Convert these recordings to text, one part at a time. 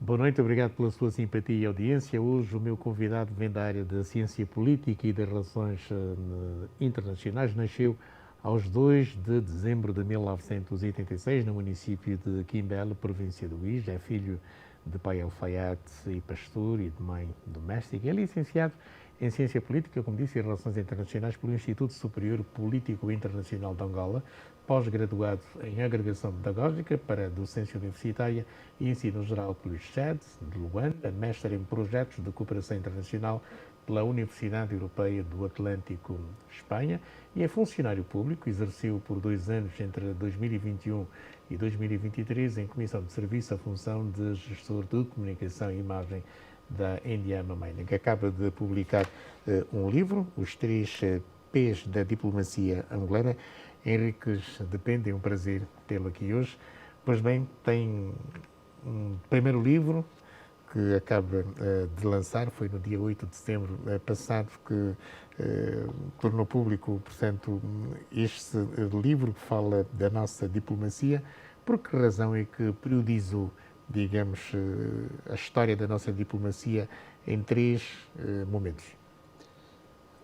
Boa noite, obrigado pela sua simpatia e audiência. Hoje o meu convidado vem da área da ciência política e das relações internacionais. Nasceu aos 2 de dezembro de 1986 no município de Quimbele, província do Uís. É filho de pai alfaiate e pastor e de mãe doméstica. É licenciado em ciência política, como disse, e relações internacionais pelo Instituto Superior Político Internacional de Angola, pós-graduado em agregação pedagógica para docência universitária e ensino geral pelo ISCED de Luanda, mestre em projetos de cooperação internacional pela Universidade Europeia do Atlântico, Espanha, e é funcionário público. Exerceu por 2 anos, entre 2021 e 2023, em comissão de serviço a função de gestor de comunicação e imagem da Indiana Mining, que acaba de publicar um livro, Os Três P's da Diplomacia Angolana. Henriques Depende, é um prazer tê-lo aqui hoje. Pois bem, tem um primeiro livro que acaba de lançar, foi no dia 8 de setembro passado que tornou público, portanto, este livro que fala da nossa diplomacia. Por que razão é que periodizou, digamos, a história da nossa diplomacia em 3 momentos?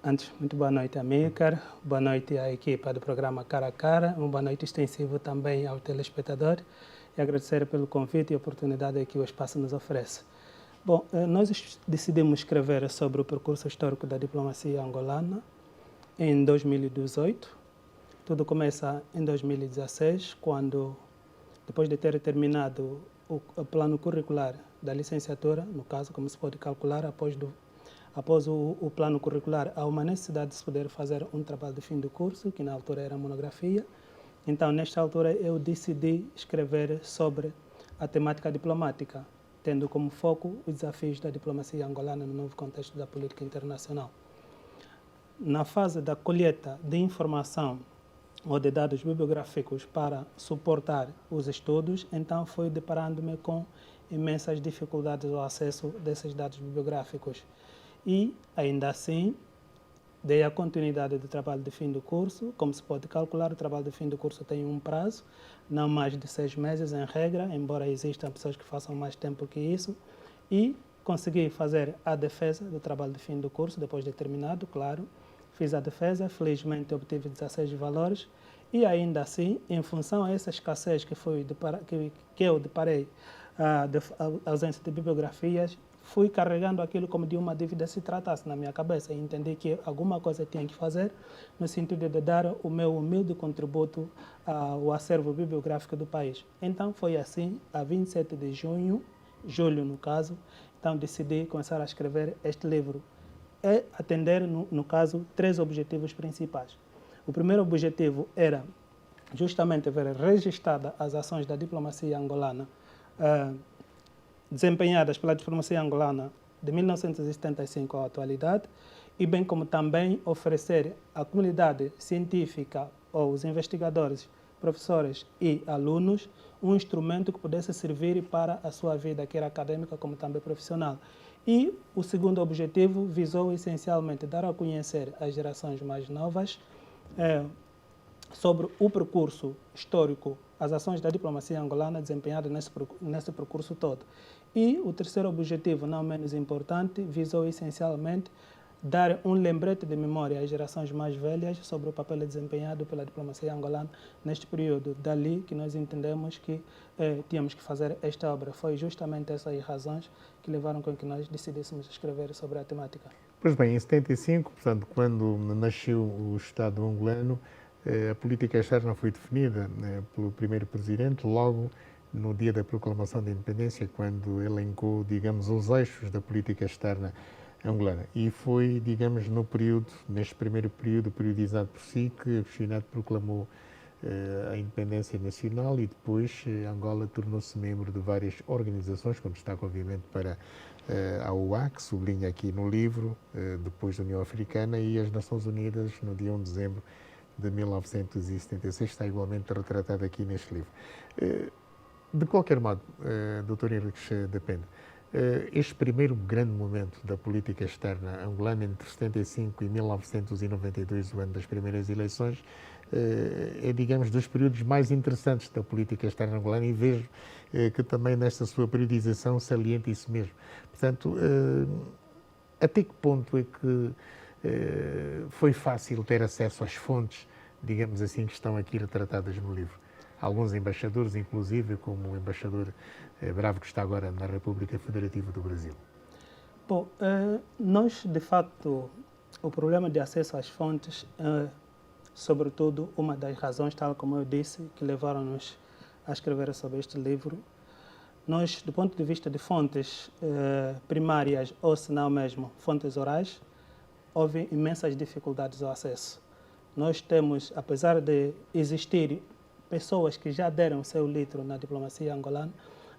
Antes, muito boa noite, Amílcar. Boa noite à equipa do programa Cara a Cara. Uma boa noite extensiva também ao telespectador. E agradecer pelo convite e a oportunidade que o espaço nos oferece. Bom, nós decidimos escrever sobre o percurso histórico da diplomacia angolana em 2018. Tudo começa em 2016, quando, depois de ter terminado o plano curricular da licenciatura, no caso, como se pode calcular, após o plano curricular, há uma necessidade de se poder fazer um trabalho de fim de curso, que na altura era monografia. Então, nesta altura, eu decidi escrever sobre a temática diplomática, tendo como foco os desafios da diplomacia angolana no novo contexto da política internacional. Na fase da colheita de informação ou de dados bibliográficos para suportar os estudos, então fui deparando-me com imensas dificuldades ao acesso desses dados bibliográficos. E, ainda assim, dei a continuidade do trabalho de fim do curso. Como se pode calcular, o trabalho de fim do curso tem um prazo, não mais de 6 meses em regra, embora existam pessoas que façam mais tempo que isso. E consegui fazer a defesa do trabalho de fim do curso, depois de terminado, claro. Fiz a defesa, felizmente obtive 16 valores. E ainda assim, em função a essa escassez que eu deparei, a ausência de bibliografias, fui carregando aquilo como de uma dívida se tratasse na minha cabeça e entendi que alguma coisa tinha que fazer no sentido de dar o meu humilde contributo ao acervo bibliográfico do país. Então foi assim, a 27 de julho no caso, então decidi começar a escrever este livro e atender, no caso, 3 objetivos principais. O primeiro objetivo era justamente ver registrada as ações da diplomacia angolana desempenhadas pela diplomacia angolana de 1975 à atualidade, e bem como também oferecer à comunidade científica, ou os investigadores, professores e alunos, um instrumento que pudesse servir para a sua vida, quer acadêmica como também profissional. E o segundo objetivo visou essencialmente dar a conhecer às gerações mais novas sobre o percurso histórico, as ações da diplomacia angolana desempenhadas nesse percurso todo. E o terceiro objetivo, não menos importante, visou essencialmente dar um lembrete de memória às gerações mais velhas sobre o papel desempenhado pela diplomacia angolana neste período. Dali que nós entendemos que tínhamos que fazer esta obra. Foi justamente essas razões que levaram com que nós decidíssemos escrever sobre a temática. Pois bem, em 75, portanto, quando nasceu o Estado angolano, a política externa foi definida pelo primeiro presidente logo no dia da proclamação da independência, quando elencou, digamos, os eixos da política externa angolana. E foi, digamos, neste primeiro período, periodizado por si, que Agostinho Neto proclamou a independência nacional, e depois Angola tornou-se membro de várias organizações, como destaca, obviamente, para a OA, que sublinha aqui no livro, depois da União Africana, e as Nações Unidas no dia 1 de dezembro de 1976, está igualmente retratado aqui neste livro. De qualquer modo, Dr. Henriques Depende, este primeiro grande momento da política externa angolana, entre 75 e 1992, o ano das primeiras eleições, digamos, dos períodos mais interessantes da política externa angolana e vejo que também nesta sua periodização salienta isso mesmo. Portanto, até que ponto é que foi fácil ter acesso às fontes, digamos assim, que estão aqui retratadas no livro? Alguns embaixadores, inclusive, como o embaixador Bravo, que está agora na República Federativa do Brasil. Bom, nós, de facto, o problema de acesso às fontes é, sobretudo, uma das razões, tal como eu disse, que levaram-nos a escrever sobre este livro. Nós, do ponto de vista de fontes primárias, ou se não mesmo fontes orais, houve imensas dificuldades ao acesso. Nós temos, apesar de existir pessoas que já deram seu litro na diplomacia angolana,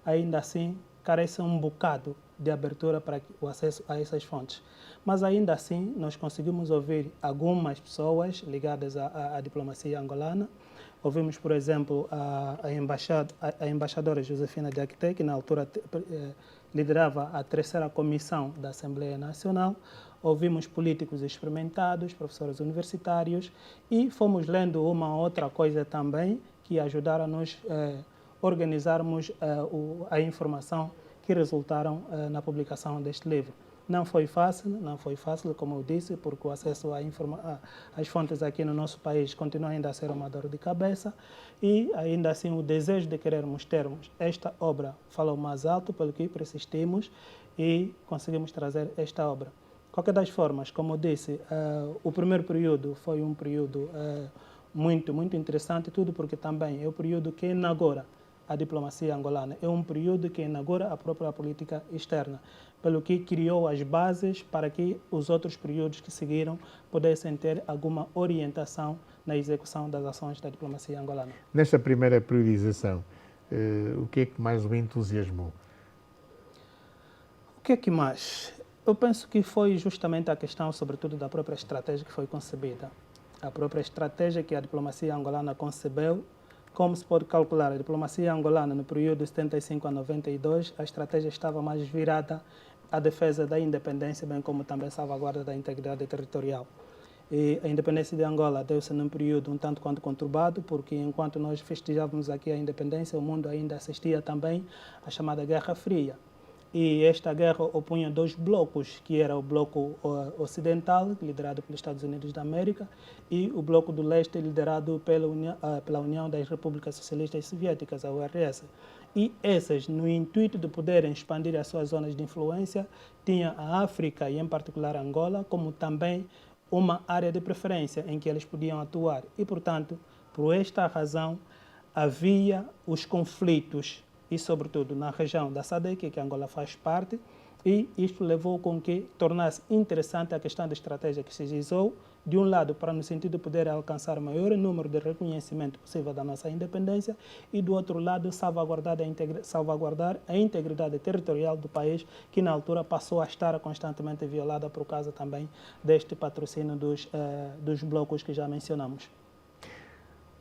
ainda assim carece um bocado de abertura para o acesso a essas fontes. Mas ainda assim nós conseguimos ouvir algumas pessoas ligadas à diplomacia angolana. Ouvimos, por exemplo, a embaixadora Josefina Diakité, que na altura liderava a terceira comissão da Assembleia Nacional. Ouvimos políticos experimentados, professores universitários e fomos lendo uma outra coisa também que ajudaram a nos organizarmos a informação que resultaram na publicação deste livro. Não foi fácil, como eu disse, porque o acesso às fontes aqui no nosso país continua ainda a ser uma dor de cabeça e ainda assim o desejo de querermos termos esta obra falou mais alto, pelo que persistimos e conseguimos trazer esta obra. Qualquer das formas, como eu disse, o primeiro período foi um período muito interessante, tudo porque também é o período que inaugura a diplomacia angolana, é um período que inaugura a própria política externa, pelo que criou as bases para que os outros períodos que seguiram pudessem ter alguma orientação na execução das ações da diplomacia angolana. Nesta primeira periodização, o que é que mais o entusiasmou? O que é que mais? Eu penso que foi justamente a questão, sobretudo, da própria estratégia que foi concebida. A própria estratégia que a diplomacia angolana concebeu. Como se pode calcular, a diplomacia angolana no período de 75 a 92, a estratégia estava mais virada à defesa da independência, bem como também à salvaguarda da integridade territorial. E a independência de Angola deu-se num período um tanto quanto conturbado, porque enquanto nós festejávamos aqui a independência, o mundo ainda assistia também à chamada Guerra Fria. E esta guerra opunha dois blocos, que era o bloco ocidental, liderado pelos Estados Unidos da América, e o bloco do leste, liderado pela União das Repúblicas Socialistas Soviéticas, a URS. E essas, no intuito de poderem expandir as suas zonas de influência, tinha a África, e em particular Angola, como também uma área de preferência em que eles podiam atuar. E, portanto, por esta razão, havia os conflitos e, sobretudo, na região da SADC, que Angola faz parte, e isto levou com que tornasse interessante a questão da estratégia que se realizou, de um lado, para no sentido de poder alcançar o maior número de reconhecimento possível da nossa independência, e do outro lado, salvaguardar a integridade territorial do país, que na altura passou a estar constantemente violada por causa também deste patrocínio dos blocos que já mencionamos.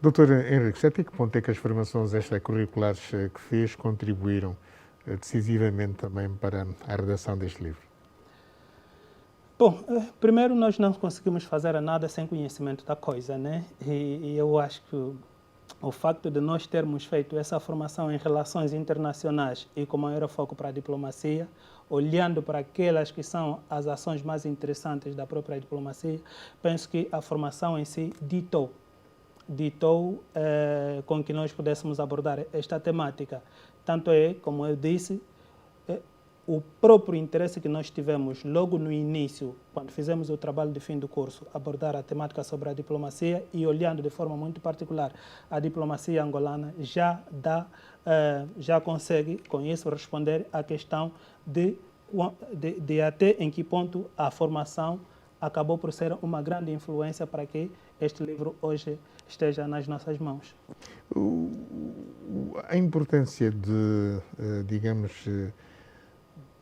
Doutor Henrique, até que ponto é que as formações extracurriculares que fez contribuíram decisivamente também para a redação deste livro? Bom, primeiro nós não conseguimos fazer nada sem conhecimento da coisa, né? E eu acho que o facto de nós termos feito essa formação em relações internacionais e com maior foco para a diplomacia, olhando para aquelas que são as ações mais interessantes da própria diplomacia, penso que a formação em si ditou com que nós pudéssemos abordar esta temática. Tanto é, como eu disse, o próprio interesse que nós tivemos logo no início, quando fizemos o trabalho de fim do curso, abordar a temática sobre a diplomacia e olhando de forma muito particular a diplomacia angolana, já consegue, com isso, responder à questão de até em que ponto a formação acabou por ser uma grande influência para que este livro hoje esteja nas nossas mãos. A importância digamos,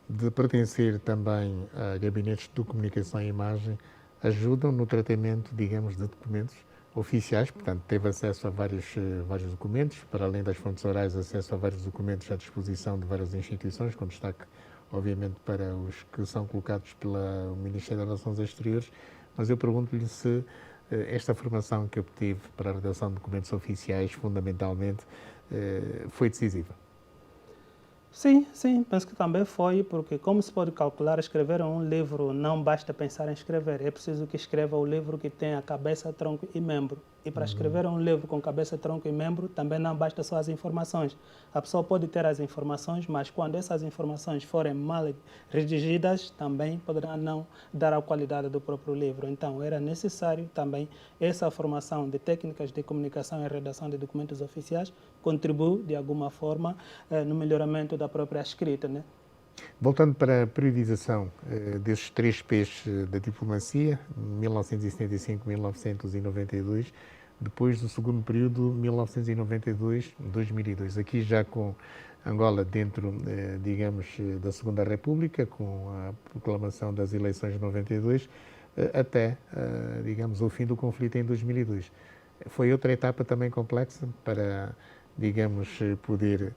de pertencer também a gabinetes de comunicação e imagem ajudam no tratamento, digamos, de documentos oficiais, portanto, teve acesso a vários documentos, para além das fontes orais, acesso a vários documentos à disposição de várias instituições, com destaque, obviamente, para os que são colocados pelo Ministério das Relações Exteriores, mas eu pergunto-lhe se esta formação que obtive para a redação de documentos oficiais, fundamentalmente, foi decisiva? Sim, sim, penso que também foi, porque como se pode calcular, escrever um livro não basta pensar em escrever, é preciso que escreva o livro que tenha cabeça, tronco e membro. E para escrever um livro com cabeça, tronco e membro, também não basta só as informações. A pessoa pode ter as informações, mas quando essas informações forem mal redigidas, também poderá não dar a qualidade do próprio livro. Então, era necessário também essa formação de técnicas de comunicação e redação de documentos oficiais, contribui de alguma forma no melhoramento da própria escrita, né? Voltando para a periodização desses 3 P's da diplomacia, 1975-1992, depois do segundo período, 1992-2002, aqui já com Angola dentro, digamos, da Segunda República, com a proclamação das eleições de 92, até, digamos, o fim do conflito em 2002. Foi outra etapa também complexa para, digamos, poder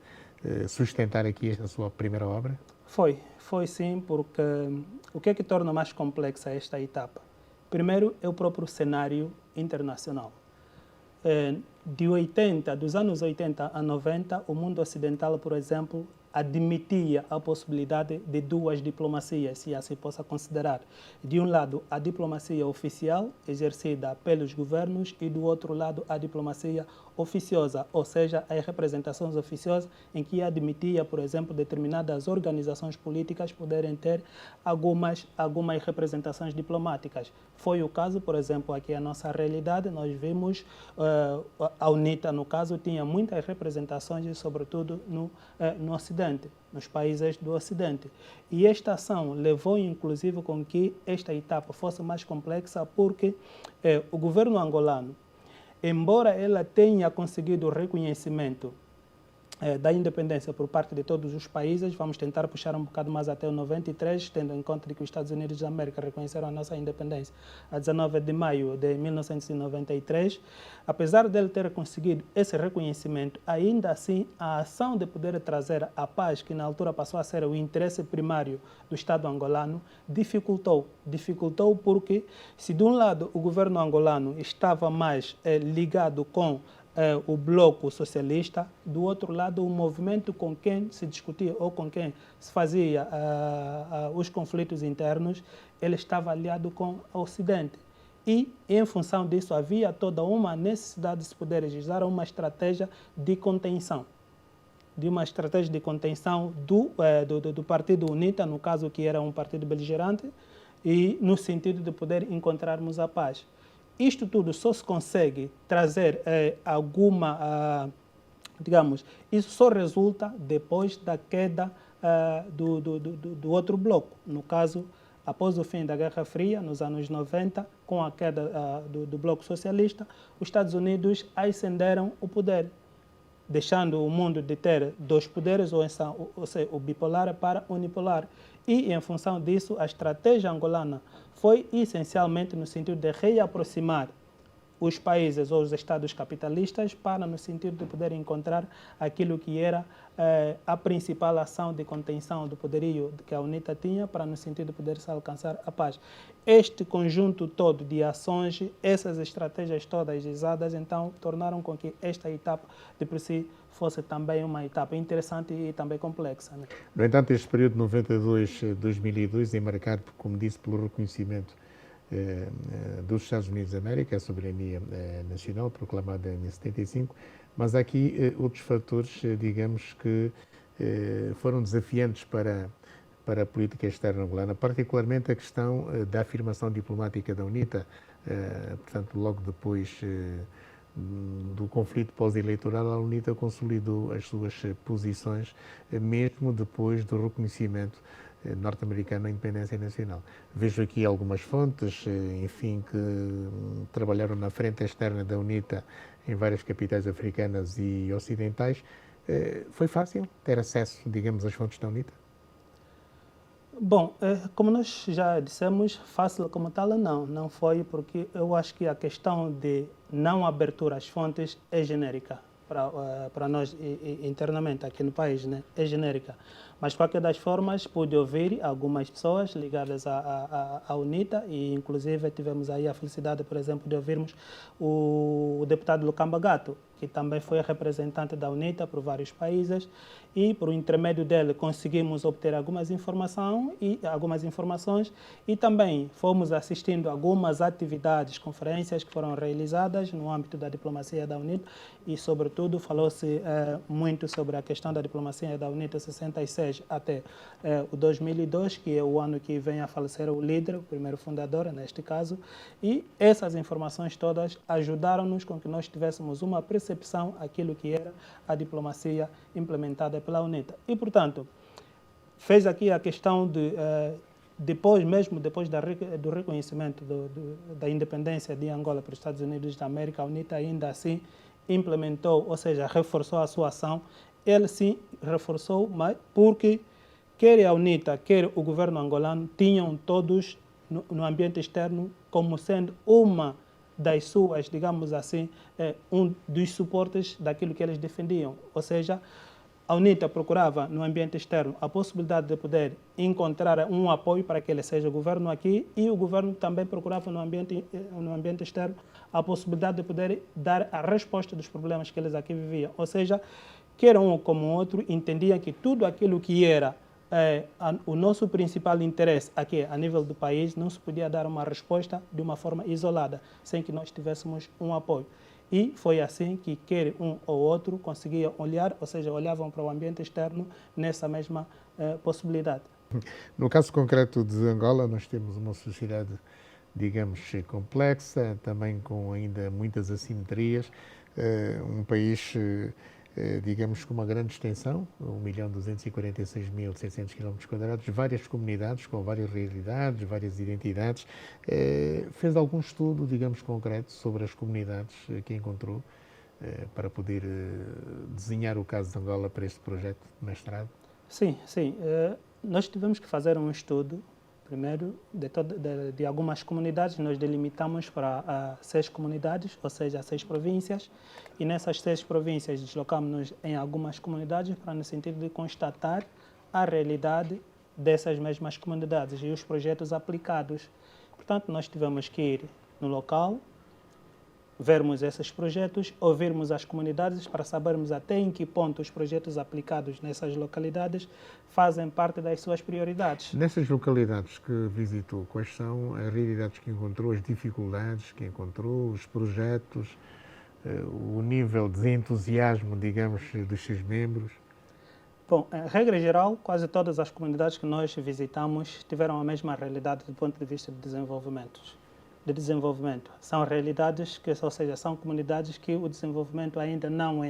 sustentar aqui a sua primeira obra? Foi sim, porque o que é que torna mais complexa esta etapa? Primeiro é o próprio cenário internacional. Dos anos 80 a 90, o mundo ocidental, por exemplo, admitia a possibilidade de 2 diplomacias, se assim possa considerar. De um lado, a diplomacia oficial, exercida pelos governos, e do outro lado, a diplomacia oficiosa, ou seja, as representações oficiosas, em que admitia, por exemplo, determinadas organizações políticas poderem ter algumas representações diplomáticas. Foi o caso, por exemplo, aqui a nossa realidade, nós vimos a UNITA, no caso, tinha muitas representações, sobretudo no Ocidente, nos países do Ocidente. E esta ação levou, inclusive, com que esta etapa fosse mais complexa, porque o governo angolano, embora ela tenha conseguido o reconhecimento da independência por parte de todos os países, vamos tentar puxar um bocado mais até o 93, tendo em conta que os Estados Unidos da América reconheceram a nossa independência a 19 de maio de 1993, apesar dele ter conseguido esse reconhecimento, ainda assim a ação de poder trazer a paz, que na altura passou a ser o interesse primário do Estado angolano, dificultou porque, se de um lado o governo angolano estava mais ligado com o bloco socialista, do outro lado o movimento com quem se discutia ou com quem se fazia os conflitos internos, ele estava aliado com o Ocidente. E, em função disso, havia toda uma necessidade de se poder realizar uma estratégia de contenção. Do partido UNITA, no caso que era um partido beligerante, e no sentido de poder encontrarmos a paz. Isto tudo só se consegue trazer isso só resulta depois da queda do outro bloco. No caso, após o fim da Guerra Fria, nos anos 90, com a queda do bloco socialista, os Estados Unidos ascenderam o poder, deixando o mundo de ter 2 poderes, ou seja, o bipolar para o unipolar. E, em função disso, a estratégia angolana foi essencialmente no sentido de reaproximar os países ou os estados capitalistas para no sentido de poder encontrar aquilo que era a principal ação de contenção do poderio que a UNITA tinha para no sentido de poder-se alcançar a paz. Este conjunto todo de ações, essas estratégias todas usadas, então, tornaram com que esta etapa de por si fosse também uma etapa interessante e também complexa, né? No entanto, este período de 92-2002 é marcado, como disse, pelo reconhecimento dos Estados Unidos da América, a soberania nacional proclamada em 75, mas há aqui outros fatores, digamos, que foram desafiantes para a política externa angolana, particularmente a questão da afirmação diplomática da UNITA, portanto, logo depois do conflito pós-eleitoral, a UNITA consolidou as suas posições, mesmo depois do reconhecimento norte-americano da independência nacional. Vejo aqui algumas fontes, enfim, que trabalharam na frente externa da UNITA em várias capitais africanas e ocidentais. Foi fácil ter acesso, digamos, às fontes da UNITA? Bom, como nós já dissemos, fácil como tal não foi, porque eu acho que a questão de não abertura às fontes é genérica. para nós internamente aqui no país, né, é genérica. Mas, de qualquer das formas, pude ouvir algumas pessoas ligadas à UNITA e, inclusive, tivemos aí a felicidade, por exemplo, de ouvirmos o deputado Lucamba Gato, que também foi representante da UNITA por vários países e, por intermédio dele, conseguimos obter algumas informações e também fomos assistindo algumas atividades, conferências que foram realizadas no âmbito da diplomacia da UNITA e, sobretudo, falou-se muito sobre a questão da diplomacia da UNITA 66 até o 2002, que é o ano que vem a falecer o líder, o primeiro fundador, neste caso, e essas informações todas ajudaram-nos com que nós tivéssemos uma percepção daquilo que era a diplomacia implementada pela UNITA. E, portanto, fez aqui a questão de, depois do reconhecimento da independência de Angola pelos Estados Unidos da América, a UNITA ainda assim implementou, ou seja, reforçou a sua ação. Ele sim reforçou, mas porque quer a UNITA, quer o governo angolano tinham todos no ambiente externo como sendo uma das suas, digamos assim, um dos suportes daquilo que eles defendiam. Ou seja, a UNITA procurava no ambiente externo a possibilidade de poder encontrar um apoio para que ele seja governo aqui e o governo também procurava no ambiente externo a possibilidade de poder dar a resposta dos problemas que eles aqui viviam. Ou seja, quer um como outro, entendiam que tudo aquilo que era o nosso principal interesse aqui a nível do país não se podia dar uma resposta de uma forma isolada, sem que nós tivéssemos um apoio. E foi assim que quer um ou outro conseguia olhar, ou seja, olhavam para o ambiente externo nessa mesma possibilidade. No caso concreto de Angola, nós temos uma sociedade, digamos, complexa, também com ainda muitas assimetrias, um país, digamos, com uma grande extensão, 1.246.600 km², várias comunidades com várias realidades, várias identidades. Fez algum estudo, digamos, concreto sobre as comunidades que encontrou para poder desenhar o caso de Angola para este projeto de mestrado? Sim. Nós tivemos que fazer um estudo, primeiro, de algumas comunidades. Nós delimitamos para 6 comunidades, ou seja, 6 províncias, e nessas 6 províncias deslocamos-nos em algumas comunidades para no sentido de constatar a realidade dessas mesmas comunidades e os projetos aplicados. Portanto, nós tivemos que ir no local, vermos esses projetos, ouvirmos as comunidades para sabermos até em que ponto os projetos aplicados nessas localidades fazem parte das suas prioridades. Nessas localidades que visitou, quais são as realidades que encontrou, as dificuldades que encontrou, os projetos, o nível de entusiasmo, digamos, dos seus membros? Bom, em regra geral, quase todas as comunidades que nós visitamos tiveram a mesma realidade do ponto de vista de desenvolvimento. São realidades que, ou seja, são comunidades que o desenvolvimento ainda não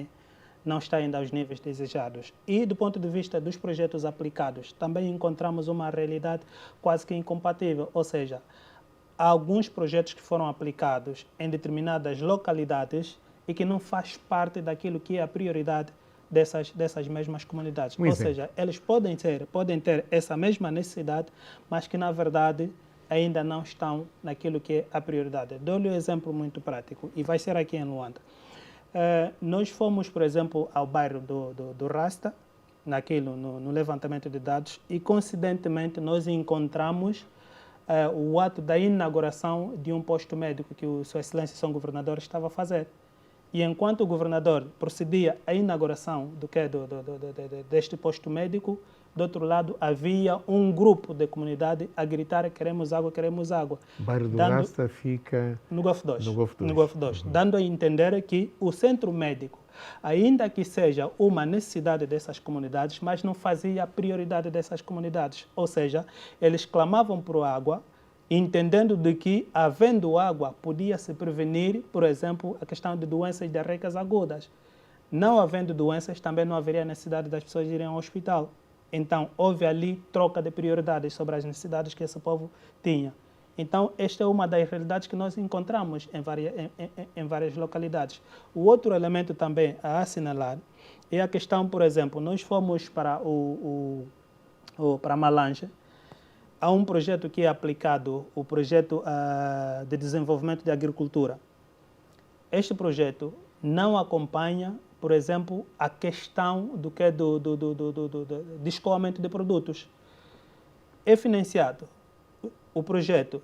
está ainda aos níveis desejados. E do ponto de vista dos projetos aplicados, também encontramos uma realidade quase que incompatível, ou seja, há alguns projetos que foram aplicados em determinadas localidades e que não faz parte daquilo que é a prioridade dessas mesmas comunidades. Ou seja, eles podem ter essa mesma necessidade, mas que na verdade ainda não estão naquilo que é a prioridade. Dou-lhe um exemplo muito prático, e vai ser aqui em Luanda. Nós fomos, por exemplo, ao bairro do Rasta, no levantamento de dados, e coincidentemente nós encontramos o ato da inauguração de um posto médico que o Sua Excelência São Governador estava a fazer. E enquanto o governador procedia à inauguração deste posto médico, do outro lado havia um grupo de comunidade a gritar: queremos água, queremos água. O bairro do Rasta fica no Golfo 2. No Golfo 2. Dando a entender que o centro médico, ainda que seja uma necessidade dessas comunidades, mas não fazia a prioridade dessas comunidades. Ou seja, eles clamavam por água, entendendo de que, havendo água, podia-se prevenir, por exemplo, a questão de doenças diarreicas agudas. Não havendo doenças, também não haveria necessidade das pessoas irem ao hospital. Então, houve ali troca de prioridades sobre as necessidades que esse povo tinha. Então, esta é uma das realidades que nós encontramos em várias localidades. O outro elemento também a assinalar é a questão, por exemplo, nós fomos para para Malange. Há um projeto que é aplicado, o projeto de desenvolvimento de agricultura. Este projeto não acompanha por exemplo, a questão do escoamento de produtos. É financiado o projeto,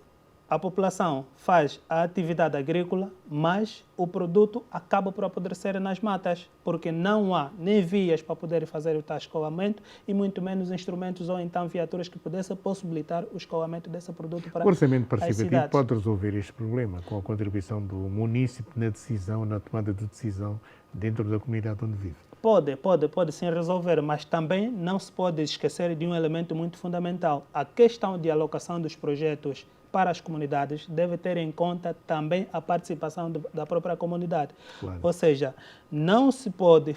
a população faz a atividade agrícola, mas o produto acaba por apodrecer nas matas, porque não há nem vias para poder fazer o tal escoamento e muito menos instrumentos ou então viaturas que pudessem possibilitar o escoamento desse produto para o orçamento as participativo cidades. pode resolver este problema com a contribuição do município na decisão, na tomada de decisão dentro da comunidade onde vive. Pode sim resolver, mas também não se pode esquecer de um elemento muito fundamental. A questão de alocação dos projetos para as comunidades deve ter em conta também a participação da própria comunidade. Claro. Ou seja, não se pode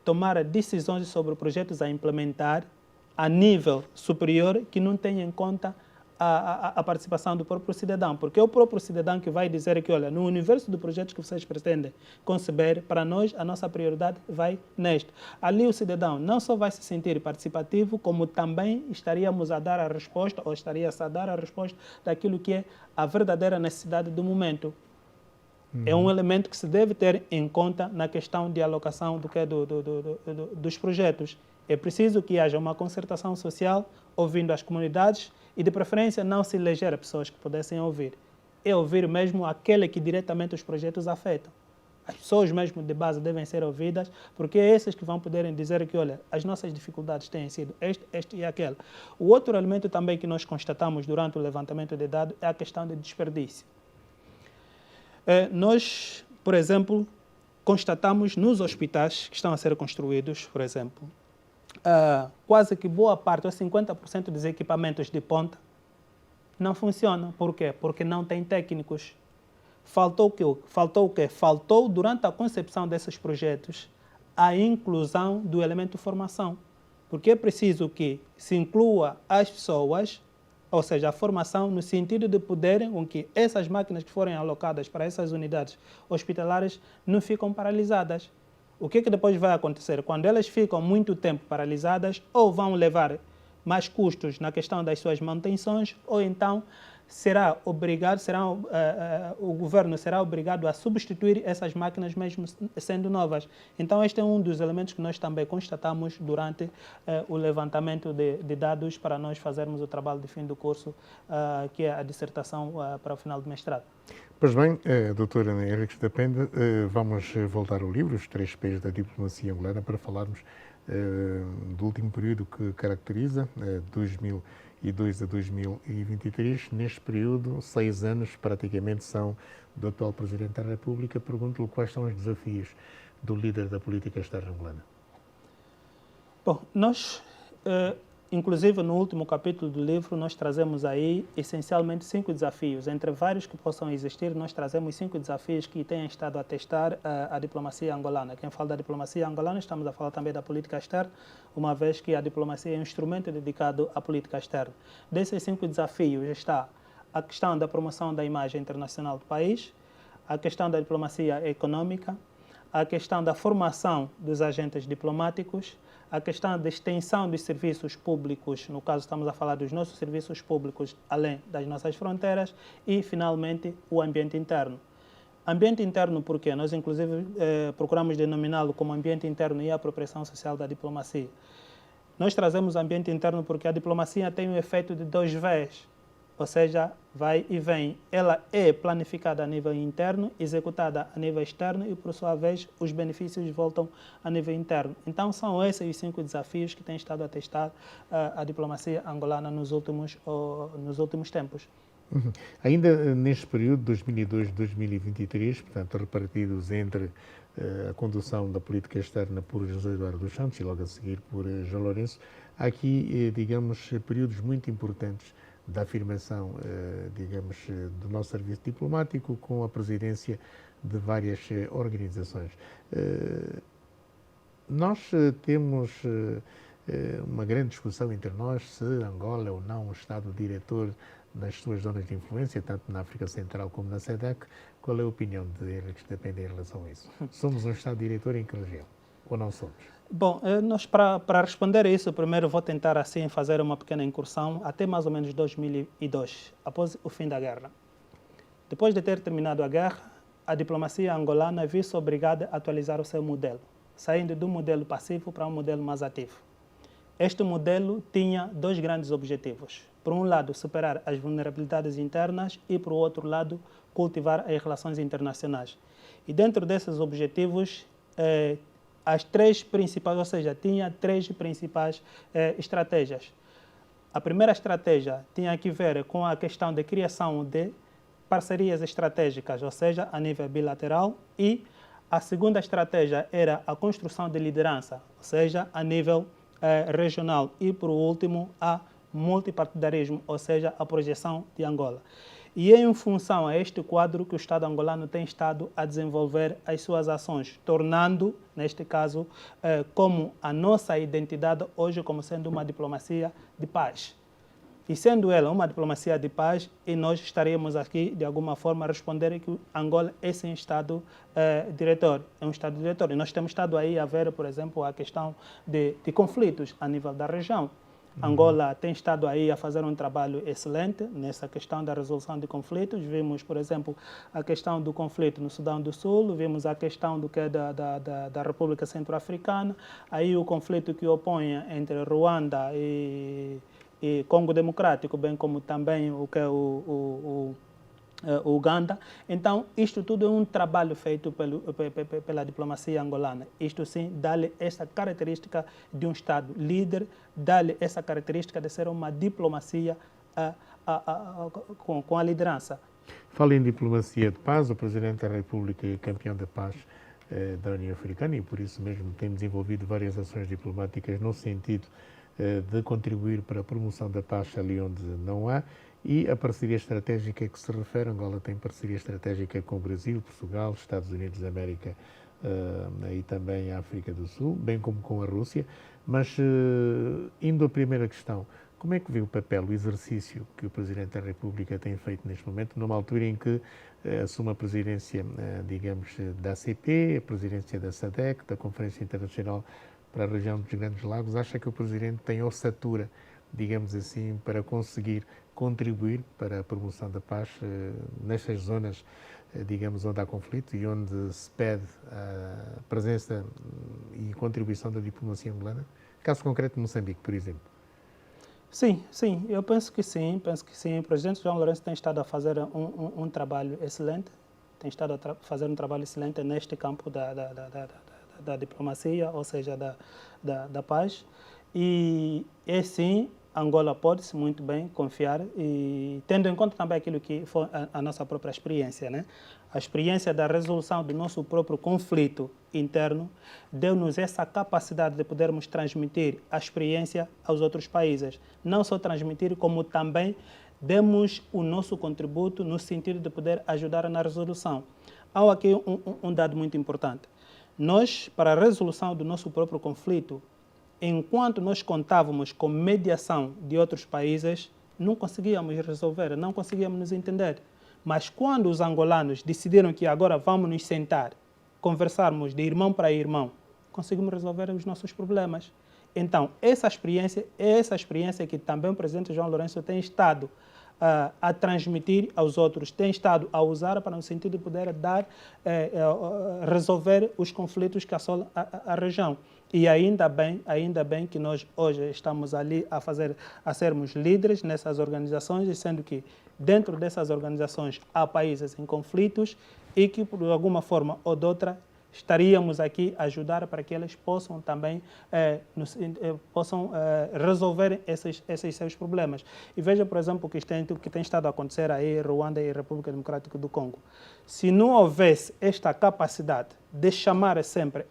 tomar decisões sobre projetos a implementar a nível superior que não tenha em conta a participação do próprio cidadão, porque é o próprio cidadão que vai dizer que, olha, no universo de projetos que vocês pretendem conceber, para nós, a nossa prioridade vai neste. Ali o cidadão não só vai se sentir participativo, como também estaríamos a dar a resposta, ou estaria-se a dar a resposta daquilo que é a verdadeira necessidade do momento. É um elemento que se deve ter em conta na questão de alocação dos projetos. É preciso que haja uma concertação social, ouvindo as comunidades, e de preferência não se eleger pessoas que pudessem ouvir. É ouvir mesmo aquele que diretamente os projetos afetam. As pessoas mesmo de base devem ser ouvidas, porque é essas que vão poderem dizer que, olha, as nossas dificuldades têm sido este e aquele. O outro elemento também que nós constatamos durante o levantamento de dados é a questão de desperdício. Nós, por exemplo, constatamos nos hospitais que estão a ser construídos, por exemplo, quase que boa parte, ou 50% dos equipamentos de ponta não funcionam. Por quê? Porque não tem técnicos. Faltou o quê? Faltou, durante a concepção desses projetos, a inclusão do elemento formação. Porque é preciso que se inclua as pessoas, ou seja, a formação no sentido de poderem, com que essas máquinas que forem alocadas para essas unidades hospitalares não ficam paralisadas. O que depois vai acontecer? Quando elas ficam muito tempo paralisadas, ou vão levar mais custos na questão das suas manutenções, ou então o governo será obrigado a substituir essas máquinas mesmo sendo novas. Então este é um dos elementos que nós também constatamos durante o levantamento de dados para nós fazermos o trabalho de fim do curso, que é a dissertação para o final do mestrado. Pois bem, Dr. Henriques da Penda, vamos voltar ao livro, Os 3 P's da Diplomacia Angolana, para falarmos do último período que caracteriza 2002 a 2023. Neste período, 6 anos praticamente são do atual Presidente da República. Pergunto-lhe quais são os desafios do líder da política externa angolana. Bom, nós, inclusive no último capítulo do livro, nós trazemos aí essencialmente 5 desafios. Entre vários que possam existir, nós trazemos 5 desafios que têm estado a testar a diplomacia angolana. Quem fala da diplomacia angolana, estamos a falar também da política externa, uma vez que a diplomacia é um instrumento dedicado à política externa. Desses 5 desafios está a questão da promoção da imagem internacional do país, a questão da diplomacia econômica, a questão da formação dos agentes diplomáticos, a questão da extensão dos serviços públicos, no caso estamos a falar dos nossos serviços públicos além das nossas fronteiras, e finalmente o ambiente interno. Ambiente interno porque nós inclusive procuramos denominá-lo como ambiente interno e a apropriação social da diplomacia. Nós trazemos ambiente interno porque a diplomacia tem um efeito de 2 V's, ou seja, vai e vem. Ela é planificada a nível interno, executada a nível externo e, por sua vez, os benefícios voltam a nível interno. Então, são esses os 5 desafios que têm estado a testar a diplomacia angolana nos últimos tempos. Ainda neste período, 2002-2023, portanto, repartidos entre a condução da política externa por José Eduardo dos Santos e logo a seguir por João Lourenço, há aqui, digamos, períodos muito importantes da afirmação, digamos, do nosso serviço diplomático com a presidência de várias organizações. Nós temos uma grande discussão entre nós se Angola é ou não um Estado diretor nas suas zonas de influência, tanto na África Central como na SEDEC. Qual é a opinião de Henriques da Penda em relação a isso? Somos um Estado diretor em que região? Ou não somos? Bom, nós para responder a isso, primeiro vou tentar assim fazer uma pequena incursão até mais ou menos 2002, após o fim da guerra. Depois de ter terminado a guerra, a diplomacia angolana viu-se obrigada a atualizar o seu modelo. saindo do modelo passivo para um modelo mais ativo. Este modelo tinha dois grandes objetivos. Por um lado, superar as vulnerabilidades internas e, por outro lado, cultivar as relações internacionais. E dentro desses objetivos, as três principais, ou seja, tinha três principais estratégias. A primeira estratégia tinha que ver com a questão da criação de parcerias estratégicas, ou seja, a nível bilateral, e a segunda estratégia era a construção de liderança, ou seja, a nível regional, e, por último, a multipartidarismo, ou seja, a projeção de Angola. E é em função a este quadro que o Estado angolano tem estado a desenvolver as suas ações, tornando, neste caso, como a nossa identidade hoje como sendo uma diplomacia de paz. E sendo ela uma diplomacia de paz, e nós estaríamos aqui, de alguma forma, a responder que Angola é sim Estado diretor, é um Estado diretor. E nós temos estado aí a ver, por exemplo, a questão de conflitos a nível da região. Angola tem estado aí a fazer um trabalho excelente nessa questão da resolução de conflitos. Vimos, por exemplo, a questão do conflito no Sudão do Sul, vimos a questão do que é da República Centro-Africana, aí o conflito que opõe entre Ruanda e Congo Democrático, bem como também o que é o Uganda. Então, isto tudo é um trabalho feito pela diplomacia angolana. Isto sim, dá-lhe essa característica de um Estado líder, dá-lhe essa característica de ser uma diplomacia com a liderança. Fala em diplomacia de paz, o Presidente da República é campeão da paz da União Africana e por isso mesmo tem desenvolvido várias ações diplomáticas no sentido de contribuir para a promoção da paz ali onde não há. E a parceria estratégica que se refere, Angola tem parceria estratégica com o Brasil, Portugal, Estados Unidos da América e também a África do Sul, bem como com a Rússia. Mas, indo à primeira questão, como é que vê o papel, o exercício que o Presidente da República tem feito neste momento, numa altura em que assume a presidência, digamos, da ACP, a presidência da SADC, da Conferência Internacional para a região dos Grandes Lagos? Acha que o Presidente tem ossatura, digamos assim, para conseguir contribuir para a promoção da paz nestas zonas, digamos, onde há conflito e onde se pede a presença e contribuição da diplomacia angolana? Caso concreto, Moçambique, por exemplo. Sim, eu penso que sim. O Presidente João Lourenço tem estado a fazer um trabalho excelente, tem estado a fazer um trabalho excelente neste campo da diplomacia, ou seja, da paz. E é sim, Angola pode-se muito bem confiar, e tendo em conta também aquilo que foi a nossa própria experiência, né? A experiência da resolução do nosso próprio conflito interno deu-nos essa capacidade de podermos transmitir a experiência aos outros países. Não só transmitir, como também demos o nosso contributo no sentido de poder ajudar na resolução. Há aqui um dado muito importante. Nós, para a resolução do nosso próprio conflito, enquanto nós contávamos com mediação de outros países, não conseguíamos resolver, não conseguíamos nos entender. Mas quando os angolanos decidiram que agora vamos nos sentar, conversarmos de irmão para irmão, conseguimos resolver os nossos problemas. Então, essa experiência é essa experiência que também o Presidente João Lourenço tem estado a transmitir aos outros, tem estado a usar para no sentido de poder resolver os conflitos que assolam a região. E ainda bem que nós hoje estamos ali a sermos líderes nessas organizações, sendo que dentro dessas organizações há países em conflitos e que, por alguma forma ou de outra, estaríamos aqui a ajudar para que eles possam também resolver esses seus problemas. E veja, por exemplo, o que tem estado a acontecer aí em Ruanda e República Democrática do Congo. Se não houvesse esta capacidade de chamar sempre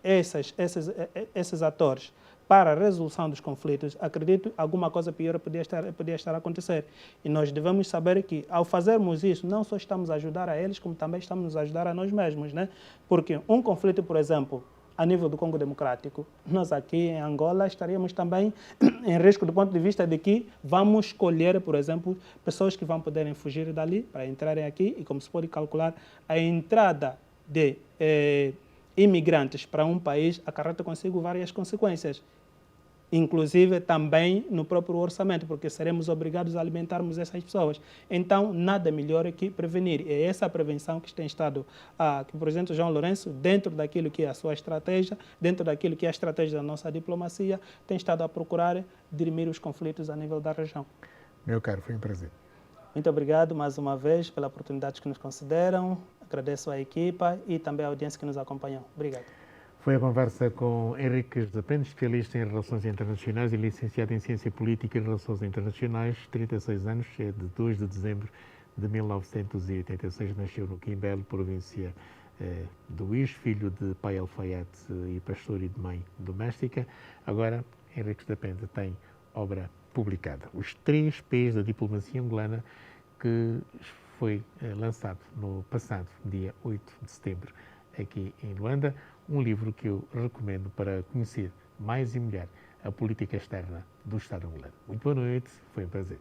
esses atores para a resolução dos conflitos, acredito que alguma coisa pior podia estar a acontecer. E nós devemos saber que, ao fazermos isso, não só estamos a ajudar a eles, como também estamos a ajudar a nós mesmos, né? Porque um conflito, por exemplo, a nível do Congo Democrático, nós aqui em Angola estaríamos também em risco do ponto de vista de que vamos escolher, por exemplo, pessoas que vão poderem fugir dali para entrarem aqui, e como se pode calcular, a entrada de imigrantes para um país acarreta consigo várias consequências. inclusive também no próprio orçamento, porque seremos obrigados a alimentarmos essas pessoas. Então, nada melhor que prevenir. É essa a prevenção que tem estado, que o presidente João Lourenço, dentro daquilo que é a sua estratégia, dentro daquilo que é a estratégia da nossa diplomacia, tem estado a procurar dirimir os conflitos a nível da região. Meu caro, foi um prazer. Muito obrigado mais uma vez pela oportunidade que nos consideram. Agradeço à equipa e também à audiência que nos acompanhou. Obrigado. Foi a conversa com Henrique Depende, especialista em Relações Internacionais e licenciado em Ciência Política e Relações Internacionais, 36 anos, é de 2 de dezembro de 1986, nasceu no Quimbelo, província do Uís, filho de pai alfaiate e pastor e de mãe doméstica. Agora, Henrique Depende tem obra publicada, Os 3 P's da Diplomacia Angolana, que foi lançado no passado dia 8 de setembro aqui em Luanda, um livro que eu recomendo para conhecer mais e melhor a política externa do Estado angolano. Muito boa noite, foi um prazer.